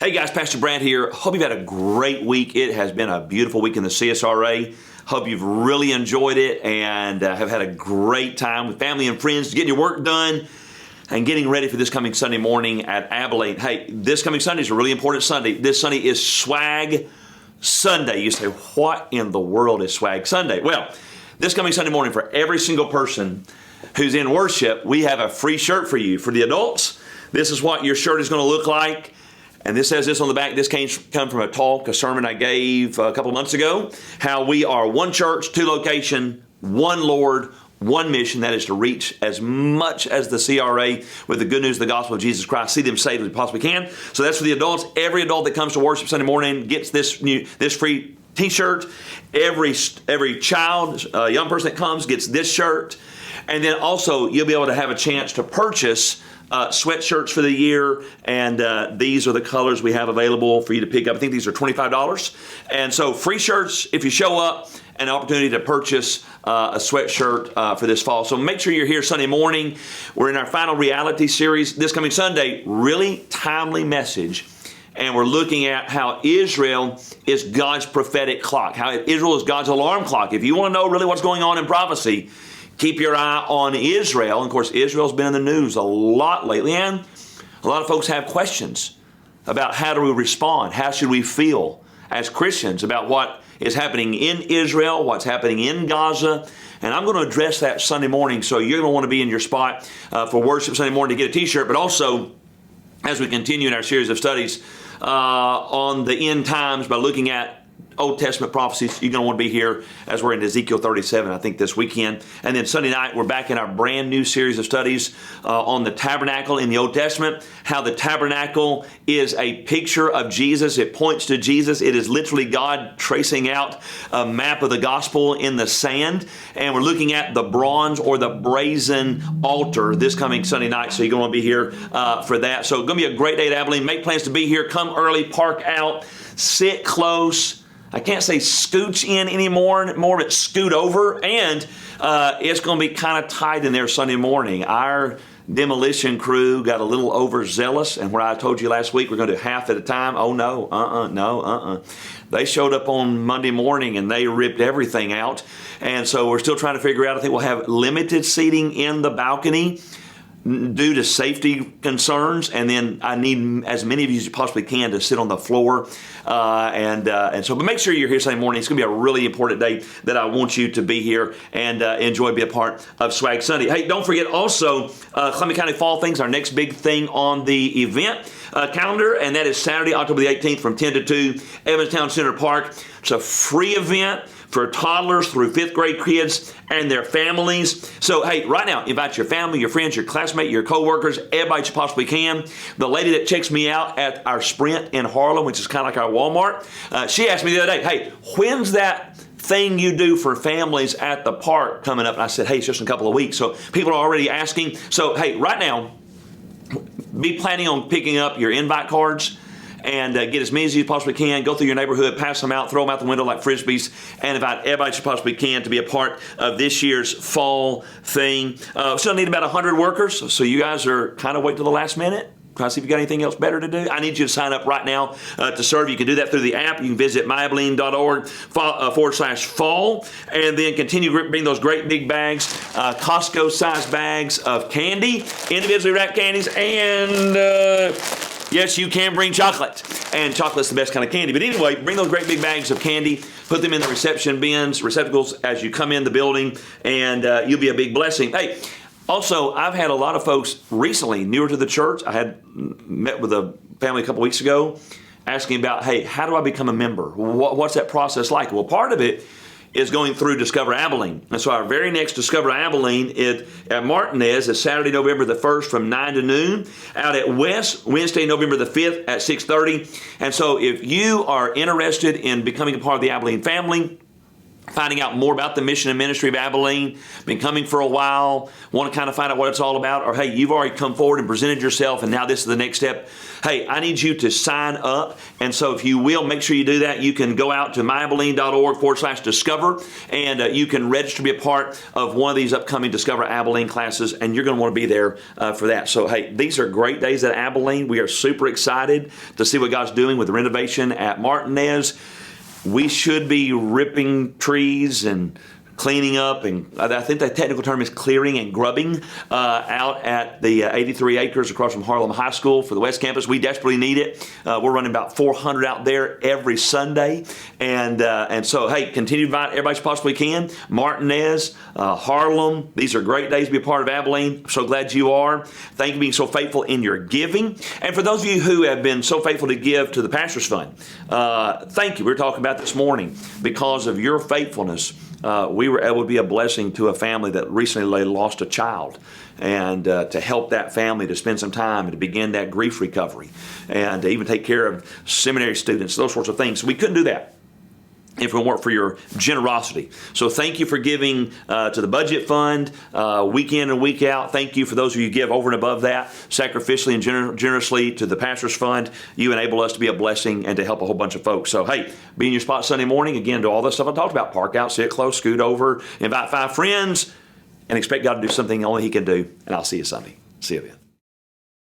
Hey guys, Pastor Brad here. Hope you've had a great week. It has been a beautiful week in the CSRA. Hope you've really enjoyed it and have had a great time with family and friends, getting your work done and getting ready for this coming Sunday morning at Abilene. Hey, this coming Sunday is a really important Sunday. This Sunday is Swag Sunday. You say, what in the world is Swag Sunday? Well, this coming Sunday morning, for every single person who's in worship, we have a free shirt for you. For the adults, this is what your shirt is going to look like. And this says this on the back. This come from a sermon I gave a couple of months ago. How we are one church, two location, one Lord, one mission. That is to reach as much as the CRA with the good news of the gospel of Jesus Christ. See them saved as we possibly can. So that's for the adults. Every adult that comes to worship Sunday morning gets this free T-shirt. Every child, young person that comes gets this shirt. And then also you'll be able to have a chance to purchase sweatshirts for the year, and these are the colors we have available for you to pick up. I think these are $25. And so free shirts if you show up, and an opportunity to purchase a sweatshirt for this fall. So make sure you're here Sunday morning. We're in our final reality series this coming Sunday. Really timely message. And we're looking at how Israel is God's prophetic clock, how Israel is God's alarm clock. If you want to know really what's going on in prophecy, keep your eye on Israel. And of course, Israel's been in the news a lot lately, and a lot of folks have questions about how do we respond? How should we feel as Christians about what is happening in Israel, what's happening in Gaza? And I'm going to address that Sunday morning, so you're going to want to be in your spot for worship Sunday morning to get a T-shirt, but also as we continue in our series of studies on the end times by looking at Old Testament prophecies, you're going to want to be here as we're in Ezekiel 37, I think, this weekend. And then Sunday night, we're back in our brand new series of studies on the tabernacle in the Old Testament, how the tabernacle is a picture of Jesus. It points to Jesus. It is literally God tracing out a map of the gospel in the sand. And we're looking at the bronze or the brazen altar this coming Sunday night. So you're going to want to be here for that. So it's going to be a great day at Abilene. Make plans to be here. Come early, park out, sit close. I can't say scooch in anymore, more of it scoot over, and it's going to be kind of tight in there Sunday morning. Our demolition crew got a little overzealous, and where I told you last week we're going to do half at a time. Oh no, They showed up on Monday morning and they ripped everything out, and so we're still trying to figure out. I think we'll have limited seating in the balcony due to safety concerns, and then I need as many of you as you possibly can to sit on the floor, and so. But make sure you're here Sunday morning. It's going to be a really important day that I want you to be here and enjoy, be a part of Swag Sunday. Hey, don't forget also Columbia County Fall Things, our next big thing on the event calendar, and that is Saturday, October the 18th from 10 to 2, Evanstown Center Park. It's a free event for toddlers through 5th grade kids and their families. So, hey, right now, invite your family, your friends, your classmates, your coworkers, everybody you possibly can. The lady that checks me out at our Sprint in Harlem, which is kind of like our Walmart, she asked me the other day, hey, when's that thing you do for families at the park coming up? And I said, hey, it's just in a couple of weeks. So people are already asking. So, hey, right now, be planning on picking up your invite cards and get as many as you possibly can. Go through your neighborhood, pass them out, throw them out the window like Frisbees, and invite everybody you possibly can to be a part of this year's fall thing. Still need about 100 workers, so you guys are kind of waiting till the last minute. Try to see if you got anything else better to do. I need you to sign up right now to serve. You can do that through the app. You can visit myabilene.org/fall, and then continue to bring those great big bags, Costco-sized bags of candy, individually wrapped candies, and yes, you can bring chocolate, and chocolate's the best kind of candy. But anyway, bring those great big bags of candy, put them in the receptacles as you come in the building, and you'll be a big blessing. Hey, also, I've had a lot of folks recently, newer to the church. I had met with a family a couple weeks ago asking about, hey, how do I become a member? What's that process like? Well, part of it is going through Discover Abilene. And so our very next Discover Abilene at Martinez is Saturday, November the 1st from 9 to noon. Out at West, Wednesday, November the 5th at 6:30. And so if you are interested in becoming a part of the Abilene family, finding out more about the mission and ministry of Abilene, been coming for a while, want to kind of find out what it's all about, or hey, you've already come forward and presented yourself and now this is the next step. Hey, I need you to sign up. And so if you will, make sure you do that. You can go out to myabilene.org/discover and you can register to be a part of one of these upcoming Discover Abilene classes, and you're going to want to be there for that. So hey, these are great days at Abilene. We are super excited to see what God's doing with the renovation at Martinez. We should be ripping trees and cleaning up, and I think the technical term is clearing and grubbing out at the 83 acres across from Harlem High School for the West Campus. We desperately need it. We're running about 400 out there every Sunday, and so hey, continue to invite everybody you possibly can. Martinez, Harlem, these are great days to be a part of Abilene. I'm so glad you are. Thank you for being so faithful in your giving, and for those of you who have been so faithful to give to the Pastor's Fund, thank you. We were talking about this morning because of your faithfulness. We were able to be a blessing to a family that recently lost a child, and to help that family to spend some time and to begin that grief recovery and to even take care of seminary students, those sorts of things. So we couldn't do that if it weren't for your generosity. So thank you for giving to the budget fund week in and week out. Thank you for those of you who give over and above that, sacrificially and generously to the Pastor's Fund. You enable us to be a blessing and to help a whole bunch of folks. So hey, be in your spot Sunday morning. Again, do all the stuff I talked about. Park out, sit close, scoot over, invite 5 friends, and expect God to do something only He can do. And I'll see you Sunday. See you then.